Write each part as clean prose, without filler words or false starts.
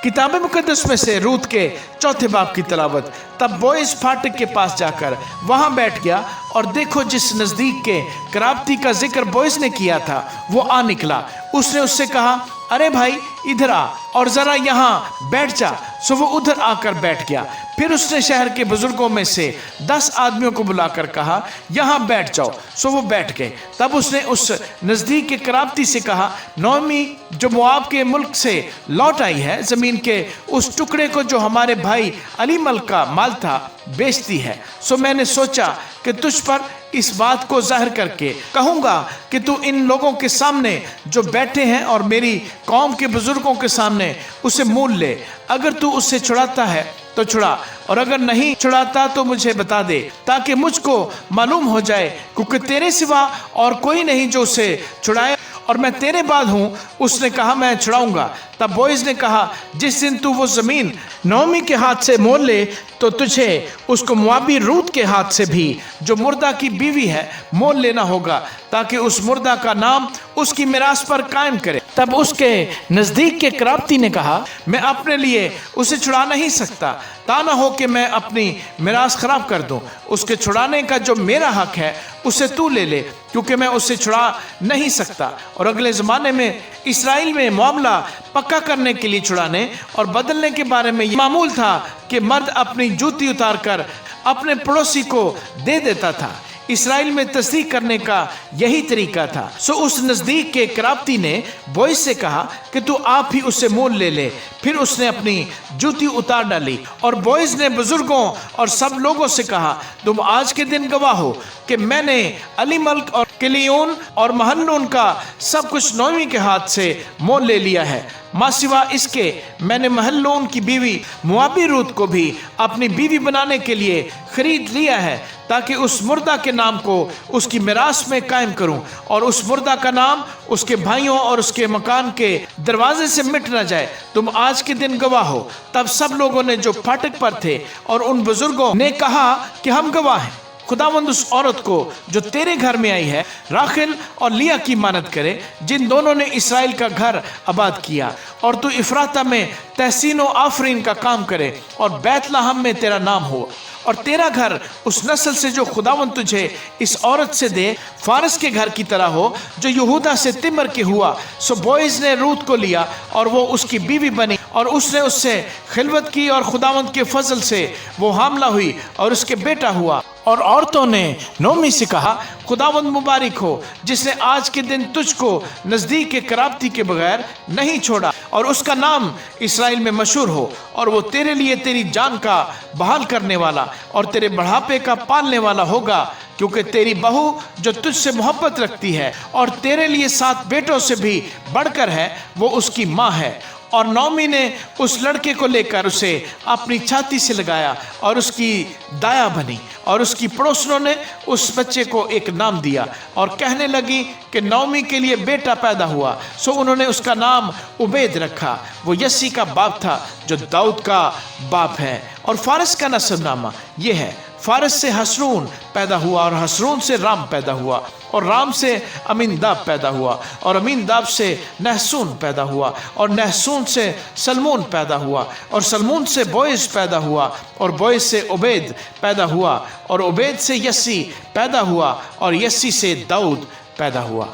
किताब मुकद्दस में से रूत के 4 बाब की तलावत। तब बोएज फाटक के पास जाकर वहां बैठ गया, और देखो जिस नजदीक के कराबती का जिक्र बोएज ने किया था वो आ निकला। उसने उससे कहा, अरे भाई इधर आ और जरा यहाँ बैठ जा। सो वो उधर आकर बैठ गया। फिर उसने शहर के बुजुर्गों में से 10 आदमियों को बुलाकर कहा, यहाँ बैठ जाओ। सो वो बैठ गए। तब उसने उस नजदीक के कराबती से कहा, नोमी जो मोआब के मुल्क से लौट आई है, जमीन के उस टुकड़े को जो हमारे भाई अलीमल का माल था बेचती है। सो मैंने सोचा कि तुझ पर इस बात को जाहिर करके कहूँगा कि तू इन लोगों के सामने जो बैठे हैं और मेरी कौम के बुजुर्गों के सामने उसे मोल ले। अगर तू उससे छुड़ाता है तो छुड़ा, और अगर नहीं छुड़ाता तो मुझे बता दे, ताकि मुझको मालूम हो जाए, क्योंकि तेरे सिवा और कोई नहीं जो उसे छुड़ाए, और मैं तेरे बाद हूँ। उसने कहा, मैं छुड़ाऊंगा। तब बोएज ने कहा, जिस दिन तू वो जमीन नोमी के हाथ से मोल ले तो तुझे उसको मोआबी रूत के हाथ से भी, जो मुर्दा की बीवी है, मोल लेना होगा, ताकि उस मुर्दा का नाम उसकी मिरास पर कायम करे। तब उसके नजदीक के कराबती ने कहा, मैं अपने लिए उसे छुड़ा नहीं सकता, ता ना हो कि मैं अपनी मिरास खराब कर दूं। उसके छुड़ाने का जो मेरा हक है उसे तू ले ले, क्योंकि मैं उसे छुड़ा नहीं सकता। और अगले ज़माने में इसराइल में मामला पक्का करने के लिए छुड़ाने और बदलने के बारे में मामूल था कि मर्द अपनी जूती उतार कर अपने पड़ोसी को दे देता था। इसराइल में तस्दीक करने का यही तरीका था। सो उस नज़दीक के कराबती ने बोएज से कहा कि तू आप ही उससे मोल ले ले। फिर उसने अपनी जूती उतार डाली, और बोएज ने बुजुर्गों और सब लोगों से कहा, तुम आज के दिन गवाह हो कि मैंने अलीमल्क और किलियोन और महलून का सब कुछ नोमी के हाथ से मोल ले लिया है। मासिवा इसके मैंने महलून की बीवी मोआबी रूत को भी अपनी बीवी बनाने के लिए खरीद लिया है, ताकि उस मुर्दा के नाम को उसकी मिरास में कायम करूं, और उस मुर्दा का नाम उसके भाइयों और उसके मकान के दरवाजे से मिट न जाए। तुम आज के दिन गवाह हो। तब सब लोगों ने जो फाटक पर थे और उन बुजुर्गों ने कहा कि हम गवाह हैं। खुदावंद उस औरत को जो तेरे घर में आई है, राखेल और लिया की मानत करे, जिन दोनों ने इसराइल का घर आबाद किया। और तू इफ्राता में तहसीन और आफरीन का काम करे, और बैतलहम में तेरा नाम हो, और तेरा घर उस नस्ल से जो खुदावंद तुझे इस औरत से दे फारस के घर की तरह हो, जो यहूदा से तिमर के हुआ। सो बोएज ने रूत को लिया और वो उसकी बीवी बनी, और उसने उससे खिलवत की, और खुदावंद के फजल से वो हामला हुई और उसके बेटा हुआ। और औरतों ने नोमी से कहा, खुदावंद मुबारक हो, जिसने आज के दिन तुझको नज़दीक के कराबती के बगैर नहीं छोड़ा, और उसका नाम इसराइल में मशहूर हो, और वो तेरे लिए तेरी जान का बहाल करने वाला और तेरे बढ़ापे का पालने वाला होगा, क्योंकि तेरी बहू जो तुझसे मोहब्बत रखती है और तेरे लिए 7 बेटों से भी बढ़कर है, वो उसकी माँ है। और नोमी ने उस लड़के को लेकर उसे अपनी छाती से लगाया और उसकी दाया बनी, और उसकी पड़ोसनों ने उस बच्चे को एक नाम दिया और कहने लगी कि नोमी के लिए बेटा पैदा हुआ। सो उन्होंने उसका नाम उबैद रखा। वो यसी का बाप था जो दाऊद का बाप है। और फारस का नस्बनामा ये है, फारस से हसरून पैदा हुआ, और हसरून से राम पैदा हुआ, और राम से अमीनदाब पैदा हुआ, और अमीनदाब से नहसून पैदा हुआ, और नहसून से सलमोन पैदा हुआ, और सलमोन से बोएज पैदा हुआ, और बोएज से उबैद पैदा हुआ, और उबैद से यसी पैदा हुआ, और यसी से दाऊद पैदा हुआ।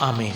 आमीन।